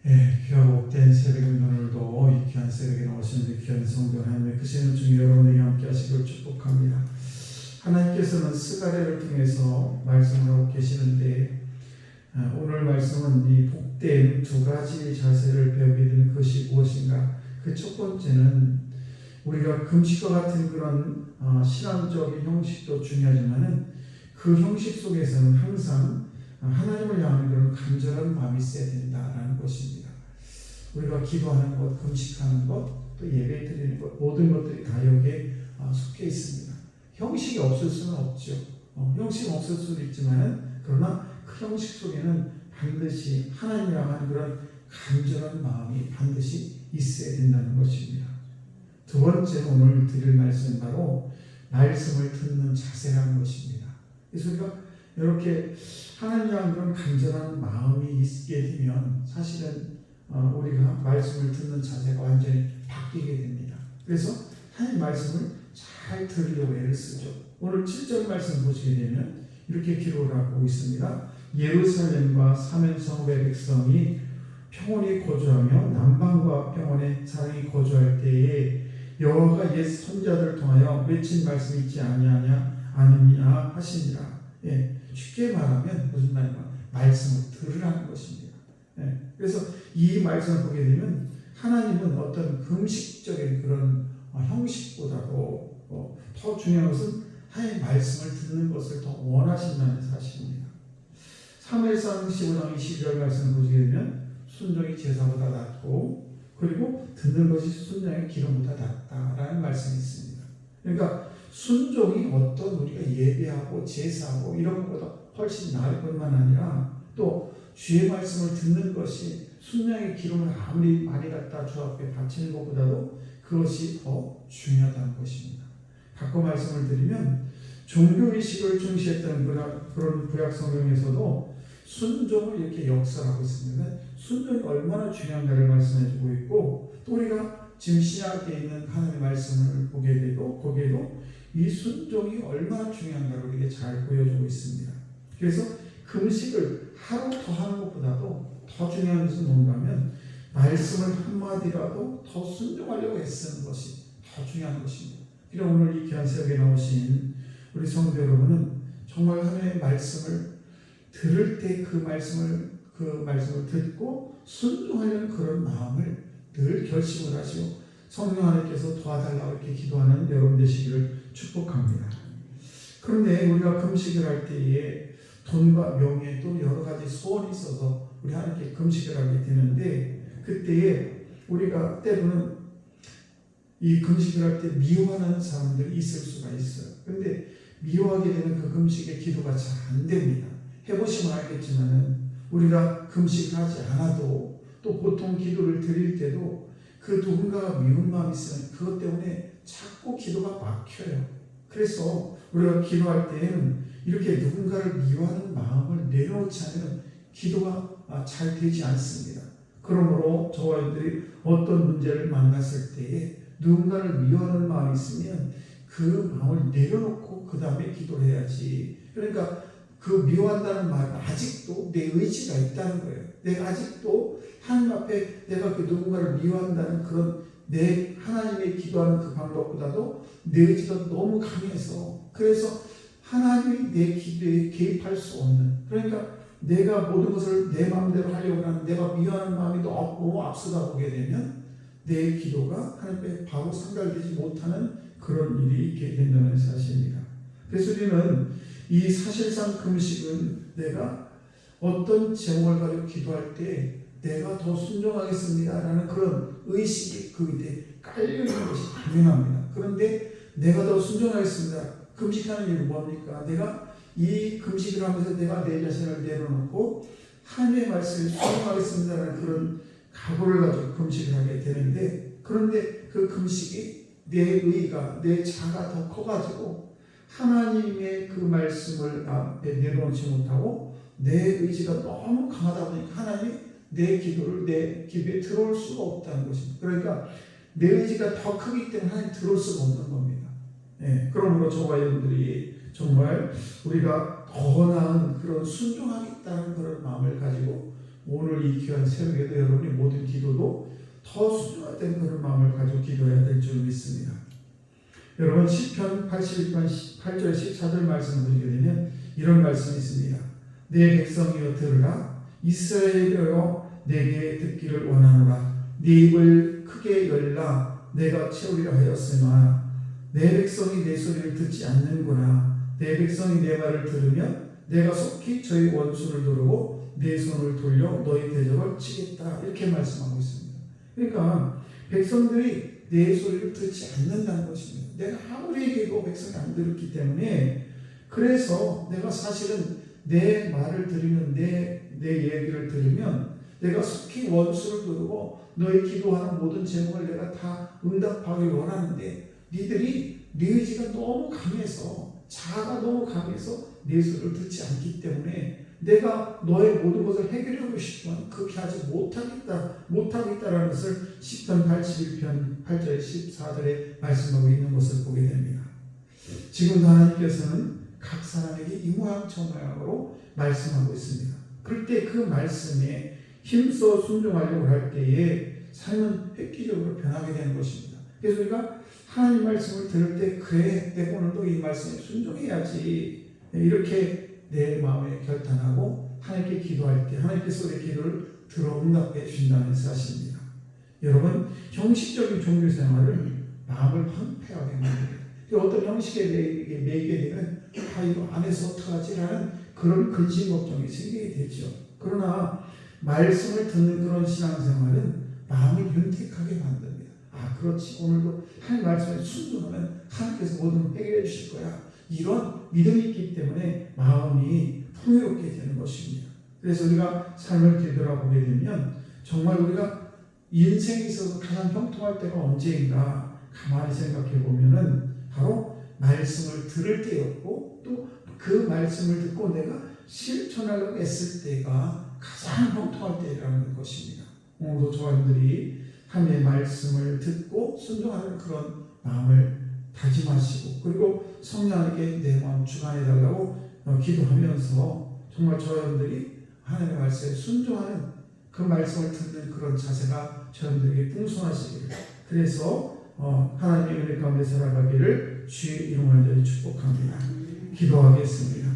귀하고 복된 새벽인 오늘도 이 귀한 새벽에 나오신 우리 귀한 성도 하나님의 크신 주 여러분에게 함께 하시길 축복합니다. 하나님께서는 스가랴를 통해서 말씀을 하고 계시는데 오늘 말씀은 이 복된 두 가지 자세를 배우게 되는 것이 무엇인가? 그 첫 번째는 우리가 금식과 같은 그런 신앙적인 형식도 중요하지만은 그 형식 속에서는 항상 하나님을 향하는 그런 간절한 마음이 있어야 된다라는 것입니다. 우리가 기도하는 것, 금식하는 것, 또 예배 드리는 것, 모든 것들이 다 여기에 속해 있습니다. 형식이 없을 수는 없죠. 형식은 없을 수도 있지만 그러나 그 형식 속에는 반드시 하나님을 향하는 그런 간절한 마음이 반드시 있어야 된다는 것입니다. 두 번째 오늘 드릴 말씀은 바로 말씀을 듣는 자세라는 것입니다. 그래서 우리가 이렇게 하나님 향한 그런 간절한 마음이 있게 되면 사실은 우리가 말씀을 듣는 자세가 완전히 바뀌게 됩니다. 그래서 하나님 말씀을 잘 들으려고 애를 쓰죠. 오늘 7절 말씀 보시게 되면 이렇게 기록을 하고 있습니다. 예루살렘과 사면성읍의 백성이 평온히 거주하며 남방과 평온의 사랑이 거주할 때에 여호와가 옛 선자들을 통하여 외친 말씀이 있지 아니냐 하시니라. 쉽게 말하면 무슨 말이냐? 말씀을 들으라는 것입니다. 그래서 이 말씀을 보게 되면 하나님은 어떤 금식적인 그런 형식보다도 더 중요한 것은 하나님의 말씀을 듣는 것을 더 원하신다는 사실입니다. 사무엘상 15장 22절 말씀을 보시게 되면 순종이 제사보다 낫고 그리고 듣는 것이 순종의 기름보다 낫다라는 말씀이 있습니다. 그러니까 순종이 어떤 우리가 예배하고 제사하고 이런 것보다 훨씬 나을 뿐만 아니라 또 주의 말씀을 듣는 것이 순종의 기름을 아무리 많이 갖다 주 앞에 바치는 것보다도 그것이 더 중요하다는 것입니다. 바꿔 말씀을 드리면 종교의식을 중시했던 그런 구약 성경에서도 순종을 이렇게 역설하고 있습니다. 순종이 얼마나 중요한가를 말씀해주고 있고 또 우리가 지금 신약에 있는 하나님의 말씀을 보게 되고 거기에도 이 순종이 얼마나 중요한가를 우리에게 잘 보여주고 있습니다. 그래서 금식을 하루 더 하는 것보다도 더 중요한 것은 뭔가 하면 말씀을 한마디라도 더 순종하려고 애쓰는 것이 더 중요한 것입니다. 그래서 오늘 이 귀한 새벽에 나오신 우리 성도 여러분은 정말 하나님의 말씀을 들을 때 그 말씀을 듣고 순종하려는 그런 마음을 늘 결심을 하시고 성령 하나님께서 도와달라고 이렇게 기도하는 여러분 되시기를 축복합니다. 그런데 우리가 금식을 할 때에 돈과 명예 또 여러 가지 소원이 있어서 우리 하나님께 금식을 하게 되는데 그때에 우리가 때로는 이 금식을 할 때 미워하는 사람들이 있을 수가 있어요. 그런데 미워하게 되는 그 금식의 기도가 잘 안 됩니다. 해보시면 알겠지만 우리가 금식하지 않아도 또 보통 기도를 드릴 때도 그 누군가가 미운 마음이 있으면 그것 때문에 자꾸 기도가 막혀요. 그래서 우리가 기도할 때에는 이렇게 누군가를 미워하는 마음을 내려놓지 않으면 기도가 잘 되지 않습니다. 그러므로 저와 여러분들이 어떤 문제를 만났을 때에 누군가를 미워하는 마음이 있으면 그 마음을 내려놓고 그 다음에 기도를 해야지. 그러니까 그 미워한다는 말은 아직도 내 의지가 있다는 거예요. 내가 아직도 하나님 앞에 내가 그 누군가를 미워한다는 그런 내 하나님의 기도하는 그 방법보다도 내 의지가 너무 강해서 그래서 하나님이 내 기도에 개입할 수 없는 그러니까 내가 모든 것을 내 마음대로 하려고 하는 내가 미워하는 마음이 너무 앞서다 보게 되면 내 기도가 하나님께 바로 상달되지 못하는 그런 일이 있게 된다는 사실입니다. 그래서 우리는 이 사실상 금식은 내가 어떤 제목을 가지고 기도할 때 내가 더 순종하겠습니다 라는 그런 의식이 그 밑에 깔려있는 것이 당연합니다. 그런데 내가 더 순종하겠습니다. 금식하는 이유는 뭡니까? 내가 이 금식을 하면서 내가 내 자신을 내려놓고 하나님의 말씀을 순종하겠습니다 라는 그런 각오를 가지고 금식을 하게 되는데 그런데 그 금식이 내 의가 내 자가 더 커가지고 하나님의 그 말씀을 앞에 내려놓지 못하고 내 의지가 너무 강하다 보니까 하나님이 내 기도를 내 기도에 들어올 수가 없다는 것입니다. 그러니까 내 의지가 더 크기 때문에 하나님 들어올 수가 없는 겁니다. 그러므로 저와 여러분들이 정말 우리가 더 나은 그런 순종하겠다는 그런 마음을 가지고 오늘 이 귀한 새벽에도 여러분이 모든 기도도 더 순종된 그런 마음을 가지고 기도해야 될 줄 믿습니다. 여러분 시편 81편 8절 14절 말씀을 보시게 되면 이런 말씀이 있습니다. 내 백성이여 들으라. 이스라엘이여 내게 듣기를 원하노라. 네 입을 크게 열라. 내가 채우리라 하였으나 내 백성이 내 소리를 듣지 않는구나. 내 백성이 내 말을 들으면 내가 속히 저희 원수를 누르고 내 손을 돌려 너희 대적을 치겠다. 이렇게 말씀하고 있습니다. 그러니까 백성들이 내 소리를 듣지 않는다는 것입니다. 내가 아무리 얘기해도 백성이 안 들었기 때문에 그래서 내가 사실은 내 말을 들으면 내 얘기를 들으면 내가 속히 원수를 누르고 너희 기도하는 모든 제목을 내가 다 응답하기 원하는데 니들이 네 의지가 너무 강해서 자아가 너무 강해서 내 소리를 듣지 않기 때문에 내가 너의 모든 것을 해결하고 싶지만 그렇게 하지 못하겠다라는 것을 시편 81편 8절 14절에 말씀하고 있는 것을 보게 됩니다. 지금 하나님께서는 각 사람에게 이 모양 저 모양으로 말씀하고 있습니다. 그럴 때 그 말씀에 힘써 순종하려고 할 때에 삶은 획기적으로 변하게 되는 것입니다. 그래서 우리가 하나님 말씀을 들을 때 그래 내가 오늘도 이 말씀에 순종해야지 이렇게 내 마음에 결단하고 하나님께 기도할 때 하나님께서 우리의 기도를 들어 응답해 주신다는 사실입니다. 여러분 형식적인 종교생활을 마음을 황폐하게 만듭니다. 어떤 형식에 매이게 되면 이거 안 해서 어떡하지라는 그런 근심 걱정이 생기게 되죠. 그러나 말씀을 듣는 그런 신앙생활은 마음을 윤택하게 만듭니다. 그렇지 오늘도 하나님 말씀에 순종하면 하나님께서 모든 해결해 주실 거야. 이런 믿음이 있기 때문에 마음이 풍요롭게 되는 것입니다. 그래서 우리가 삶을 되돌아보게 되면 정말 우리가 인생에 있어서 가장 형통할 때가 언제인가 가만히 생각해 보면은 바로 말씀을 들을 때였고 또 그 말씀을 듣고 내가 실천하려고 애쓸 때가 가장 형통할 때라는 것입니다. 오늘도 저희들이 하나님의 말씀을 듣고 순종하는 그런 마음을 다짐하시고 그리고 성령에게 내 마음 주관해 달라고 기도하면서 정말 저희들이 하나님의 말씀에 순종하는 그 말씀을 듣는 그런 자세가 저희들에게 풍성하시기를 그래서 하나님의 은혜 가운데 살아가기를 주의 이름을 축복합니다. 기도하겠습니다.